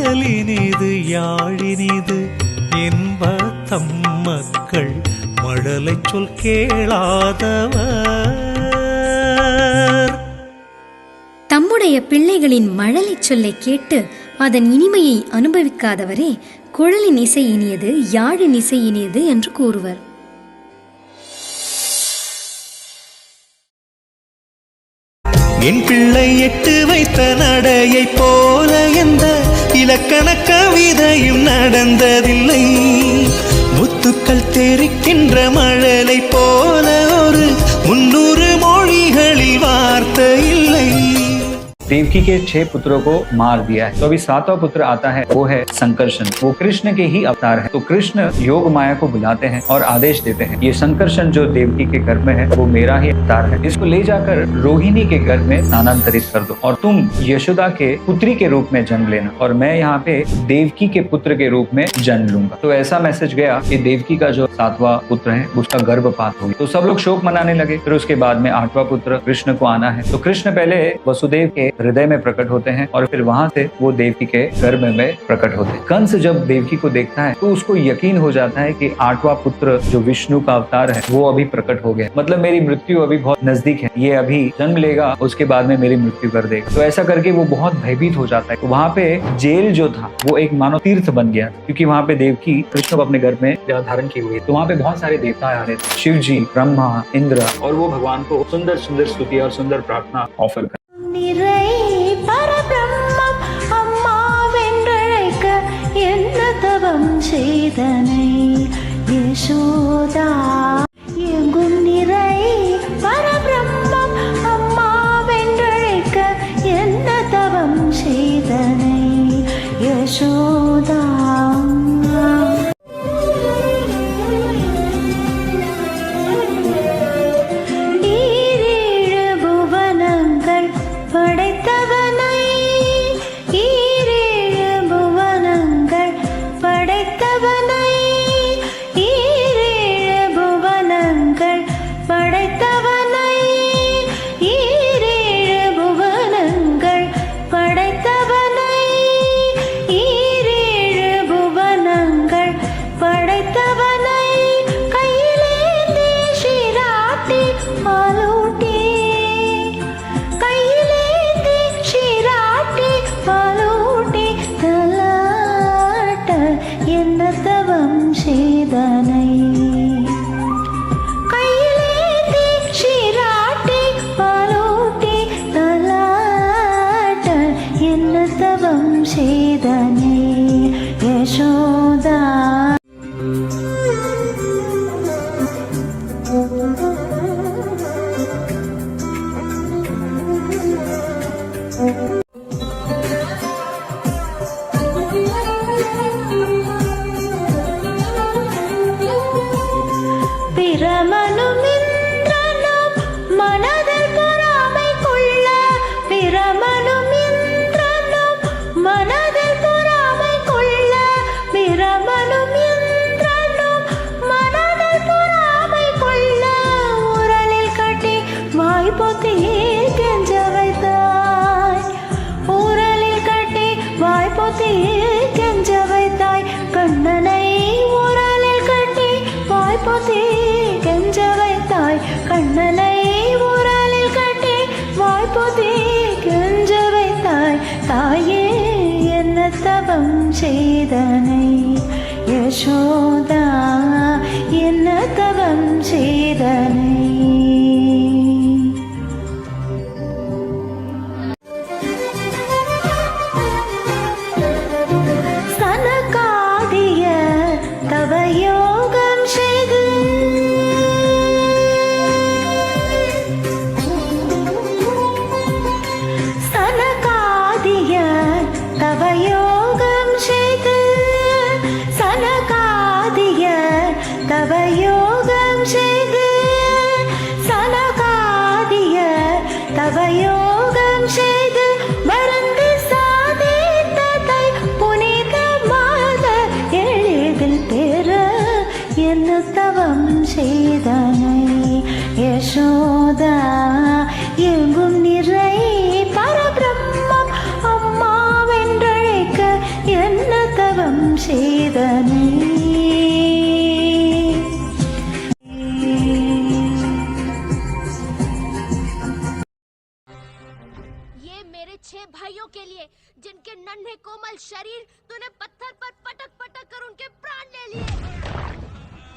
குழலினிது யாழினிது என்ப தம் மக்கள் மழலை சொல் கேளாதவர். தம்முடைய பிள்ளைகளின் மழலை சொல்லை கேட்டு அதன் இனிமையை அனுபவிக்காதவரே குழலின் இசை இனியது, யாழின் இசை இனியது என்று கூறுவர். என் பிள்ளை எட்டு வைத்த நடையை போல எந்த இலக்கண கவிதையும் நடந்ததில்லை. முத்துக்கள் தெரிக்கின்ற மழலை போல ஒரு 300 மொழிகளில் வார்த்தை இல்லை. देवकी के 6 पुत्रों को मार दिया है, तो अभी 7वां पुत्र आता है, वो है संकर्षण। वो कृष्ण के ही अवतार है। तो कृष्ण योग माया को बुलाते हैं और आदेश देते हैं, ये संकर्षण जो देवकी के गर्भ में है वो मेरा ही अवतार है, इसको ले जाकर रोहिणी के गर्भ में स्थानांतरित कर दो और तुम यशोदा के पुत्री के रूप में जन्म लेना और मैं यहाँ पे देवकी के पुत्र के रूप में जन्म लूंगा। तो ऐसा मैसेज गया कि देवकी का जो 7वां पुत्र है उसका गर्भपात हो गया। तो सब लोग शोक मनाने लगे। फिर उसके बाद में 8वां पुत्र कृष्ण को आना है। तो कृष्ण पहले वसुदेव के हृदय में प्रकट होते हैं और फिर वहां से वो देवकी के गर्भ में प्रकट होते हैं। कंस जब देवकी को देखता है तो उसको यकीन हो जाता है कि 8वां पुत्र जो विष्णु का अवतार है वो अभी प्रकट हो गया, मतलब मेरी मृत्यु अभी बहुत नजदीक है, ये अभी जन्म लेगा उसके बाद में मेरी मृत्यु कर देगा। तो ऐसा करके वो बहुत भयभीत हो जाता है। तो वहाँ पे जेल जो था वो एक मानव तीर्थ बन गया, क्योंकि वहाँ पे देवकी कृष्ण को अपने गर्भ में धारण की हुई। तो वहाँ पे बहुत सारे देवता आ रहे थे, शिव जी, ब्रह्मा, इंद्र, और वो भगवान को सुंदर सुंदर स्तुति और सुंदर प्रार्थना ऑफर कर। யசோதா எங்கும் நிறை பரபிரம்மம் அம்மா வென்றழைக்க என்ன தவம் செய்தனை யசோதா. ஈரேழு புவனங்கள் படைத்தவனை, ஈரேழு புவனங்கள் படைத்தவனை, யசோதா. பிரமனும் இந்திரனும் மனதில் பொறாமை கொள்ள, பிரமனும் இந்திரனும் மனதில் பொறாமை கொள்ள, பிரமனும் இந்திரனும் மனதில் பொறாமை கொள்ள, உரலில் கட்டி வாய் பொத்தி கெஞ்ச வைத்தாய், உரலில் கட்டி வாய் பொத்தி கெஞ்ச வைத்தாய், கண்ணனை உரலில் கட்டி வாய் பொத்தி கெஞ்ச வைத்தாய், கண்ணனை உரலில் கட்டி வாய் பொத்தி கெஞ்ச வைத்தாய், தாயே என்ன தவம் செய்தனை யசோதா, என்ன தவம் செய்தனை. சனகாதிய தவயோகம் செய்து, சனகாதிய தவயோகம் செய்து, சனகாதிய தவயோகம் செய்து, சனகாதிய தவயோகம் செய்து மறந்து சாதித்ததை புனிதமாக எளிதில் பெற என்ன தவம் செய்தனை யசோதா. எங்கும் நிறை பரபிரம்மம் அம்மா வென்றழைக்க செய்தனை मेरे 6 भाइयों के लिए जिनके नन्हे कोमल शरीर तूने पत्थर पर पटक पटक कर उनके प्राण ले लिए।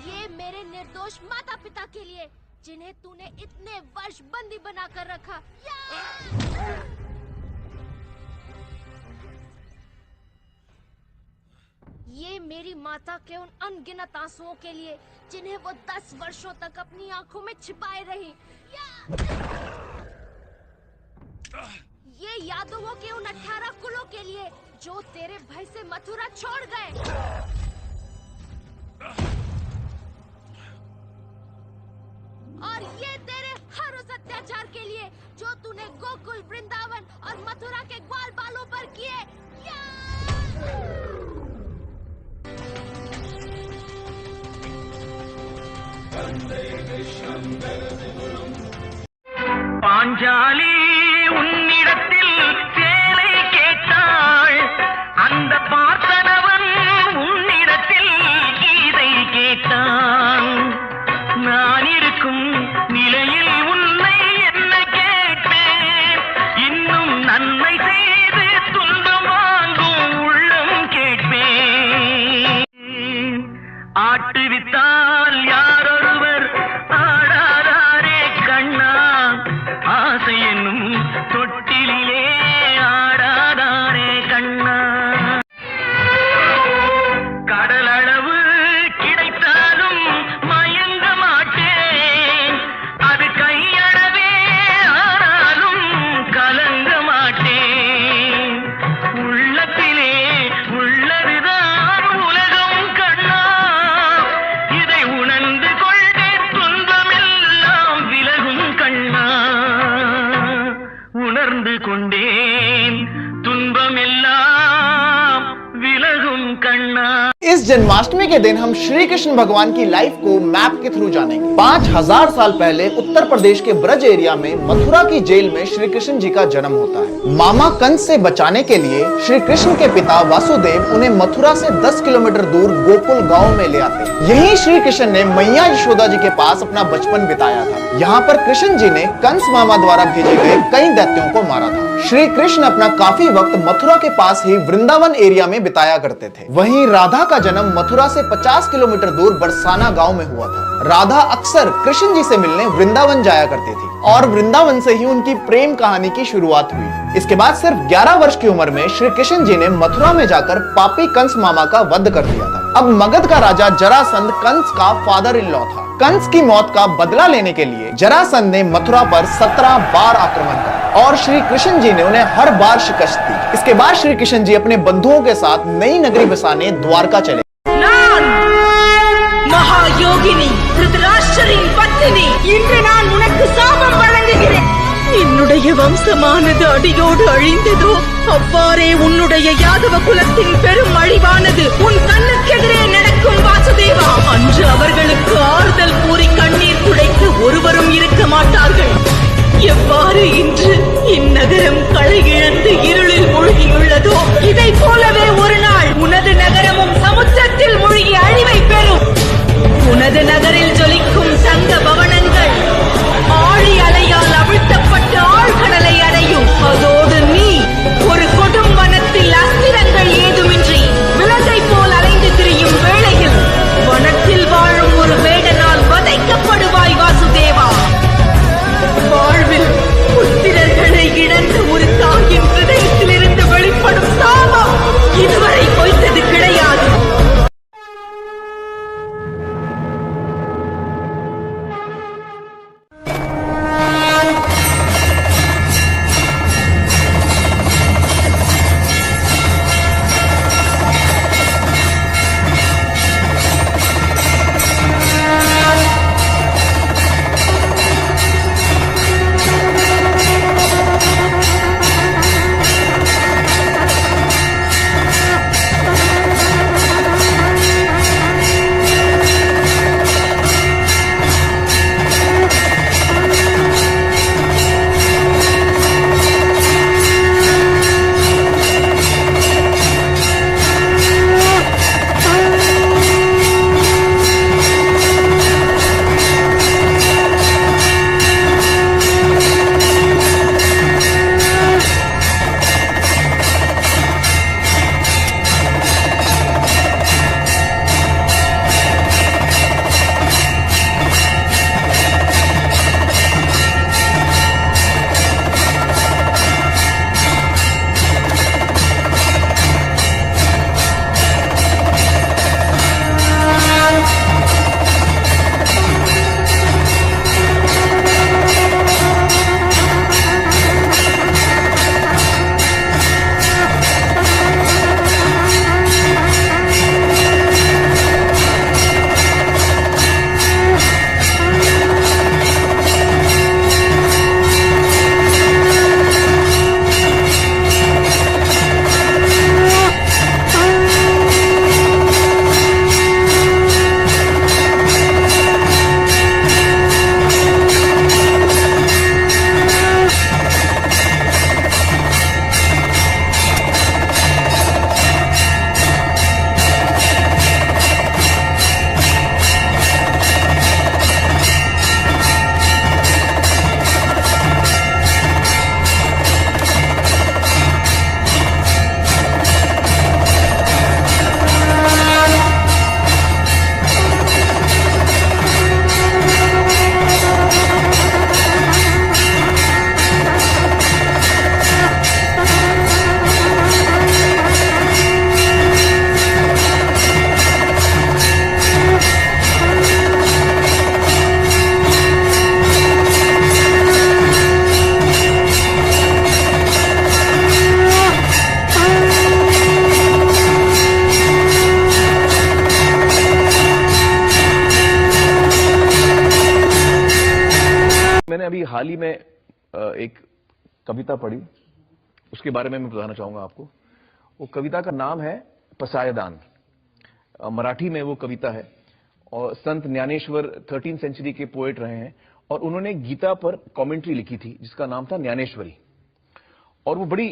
ये मेरे निर्दोष माता पिता के लिए जिन्हें तूने इतने वर्ष बंदी बनाकर रखा। ये मेरी माता के उन अनगिनत आंसुओं के लिए जिन्हें वो 10 वर्षों तक अपनी आंखों में छिपाए रही। ये यादवों के उन 18 कुलों के लिए जो तेरे भय से मथुरा छोड़ गए। और ये तेरे हर उस अत्याचार के लिए जो तूने गोकुल, वृंदावन और मथुरा के ग्वाल बालों पर किए। பாஞ்சாலி உன்னிடத்தில் சேலை கேட்டாள், அந்த பார்த்தனவன் உன்னிடத்தில் கீதை கேட்டான். நான் இருக்கும் நிலையில் உன்னை என்ன கேட்பேன், இன்னும் நன்மை செய்து துன்பம் வாங்கும் உள்ளம் கேட்பேன். ஆட்டுவித்தால் யாரொருவர் ஆடாதாரே கண்ணா, ஆசை என்னும் தொட்டிலே ஆடாதாரே கண்ணா. கடலளவு கிடைத்தாலும் மயங்க மாட்டேன், அது கையளவே ஆனாலும் கலங்க மாட்டேன். உள்ளத்திலே உள்ளதுதான் உலகம் கண்ணா, இதை உணர்ந்து கொண்டே துன்பமெல்லாம் விலகும் கண்ணா. உணர்ந்து கொண்டேன் துன்பமெல்லாம் விலகும் கண்ணா. इस जन्माष्टमी के दिन हम श्री कृष्ण भगवान की लाइफ को मैप के थ्रू जानेंगे। 5000 साल पहले उत्तर प्रदेश के ब्रज एरिया में मथुरा की जेल में श्री कृष्ण जी का जन्म होता है। मामा कंस से बचाने के लिए श्री कृष्ण के पिता वासुदेव उन्हें मथुरा से 10 किलोमीटर दूर गोकुल गांव में ले आते हैं। यहीं श्री कृष्ण ने मैया यशोदा जी के पास अपना बचपन बिताया था। यहाँ पर कृष्ण जी ने कंस मामा द्वारा भेजे गए कई दैत्यों को मारा था। श्री कृष्ण अपना काफी वक्त मथुरा के पास ही वृंदावन एरिया में बिताया करते थे। वहीं राधा का जन्म मथुरा से 50 किलोमीटर दूर बरसाना गांव में हुआ था। राधा अक्सर कृष्ण जी से मिलने वृंदावन जाया करती थी और वृंदावन से ही उनकी प्रेम कहानी की शुरुआत हुई। इसके बाद सिर्फ 11 वर्ष की उम्र में श्री कृष्ण जी ने मथुरा में जाकर पापी कंस मामा का वध कर दिया था। अब मगध का राजा जरासंध कंस का फादर इन लॉ था। कंस की मौत का बदला लेने के लिए जरासंध ने मथुरा पर 17 बार आक्रमण किया और श्री कृष्ण जी ने उन्हें हर बार शिकस्त दी। इसके बाद श्री कृष्ण जी अपने बंधुओं के साथ नई नगरी बसाने द्वारका चले। महायोगिनी धृतराष्ट्रரின் பத்தினி, இன்று நான் உனக்கு சாபம் வழங்குகிறேன். என்னுடைய வம்சமானது அடியோடு அழிந்ததோ, அவ்வாறே உன்னுடைய யாதவ குலத்தின் பெரும் அழிவானது உன் கண்ணுக்கெதிரே நடக்கும் வாசுதேவா. அன்று அவர்களுக்கு ஆறுதல் கூறி கண்ணீர் துடைக்க ஒருவரும் இருக்க மாட்டார்கள். எவ்வாறு இன்று இந்நகரம் களை இழந்து இருளில் மூழ்கியுள்ளதோ, இதை போலவே ஒரு நாள் உனது நகரமும் சமுத்திரத்தில் மூழ்கி அழிவை பெறும். உனது நகரில் ஜொலிக்கும் தங்க பவனங்கள் ஆழி அலையால் அவிழ்த்தப்பட்டு ஆழ்கடலை அடையும். அதோடு நீ ஒரு கொடும் வனத்தில் அஸ்திரங்கள் ஏதுமின்றி விலங்கை போல் அலைந்து திரியும் வேளையில் வனத்தில் வாழும் ஒரு வேடனால் வதைக்கப்படுவாய் வாசுதேவா. வாழ்வில் புத்திரர்களை இழந்த ஒரு தாயின் ஹிருதயத்திலிருந்து வெளிப்படும் சாபம் मैंने अभी हाल ही में एक कविता पढ़ी, उसके बारे में मैं बताना चाहूंगा आपको। वो कविता का नाम है पसायदान। मराठी में वो कविता है और संत ज्ञानेश्वर 13th सेंचुरी के पोएट रहे हैं और उन्होंने गीता पर कमेंट्री लिखी थी जिसका नाम था ज्ञानेश्वरी। और वो बड़ी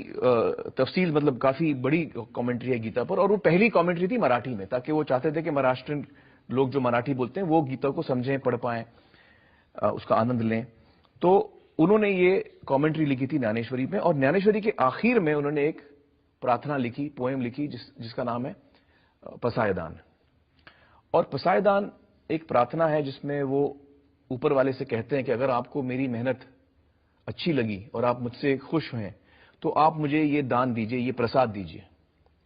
तफसील, मतलब काफी बड़ी कमेंट्री है गीता पर, और वो पहली कमेंट्री थी मराठी में, ताकि वो चाहते थे कि महाराष्ट्र लोग जो मराठी बोलते हैं वो गीता को समझें, पढ़ पाएं, उसका आनंद लें। तो उन्होंने ये कमेंट्री लिखी थी ज्ञानेश्वरी में, और ज्ञानेश्वरी के आखिर में उन्होंने एक प्रार्थना लिखी, पोएम लिखी, जिसका नाम है पसायदान। और पसायदान एक प्रार्थना है जिसमें वो ऊपर वाले से कहते हैं कि अगर आपको मेरी मेहनत अच्छी लगी और आप मुझसे खुश हैं तो आप मुझे ये दान दीजिए, ये प्रसाद दीजिए,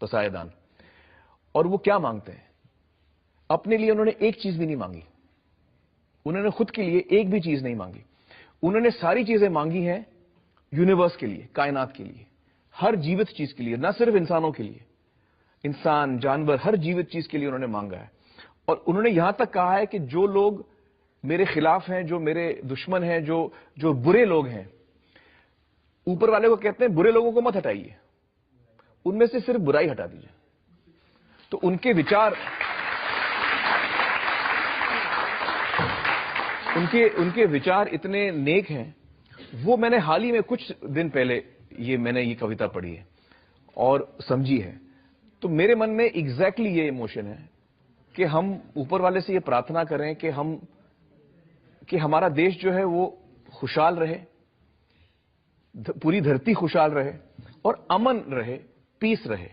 पसायदान। और वो क्या मांगते हैं? अपने लिए उन्होंने एक चीज भी नहीं मांगी, उन्होंने खुद के लिए एक भी चीज नहीं मांगी। उन्होंने सारी चीजें मांगी हैं यूनिवर्स के लिए, कायनात के लिए, हर जीवित चीज के लिए, ना सिर्फ इंसानों के लिए, इंसान, जानवर, हर जीवित चीज के लिए उन्होंने मांगा है। और उन्होंने यहां तक कहा है कि जो लोग मेरे खिलाफ हैं, जो मेरे दुश्मन हैं, जो बुरे लोग हैं, ऊपर वाले को कहते हैं बुरे लोगों को मत हटाइए, उनमें से सिर्फ बुराई हटा दीजिए। तो उनके विचार, उनके विचार इतने नेक हैं। वो मैंने हाल ही में कुछ दिन पहले मैंने ये कविता पढ़ी है और समझी है। तो मेरे मन में एग्जैक्टली ये इमोशन है कि हम ऊपर वाले से ये प्रार्थना करें कि हमारा देश जो है वो खुशहाल रहे, पूरी धरती खुशहाल रहे और अमन रहे, पीस रहे।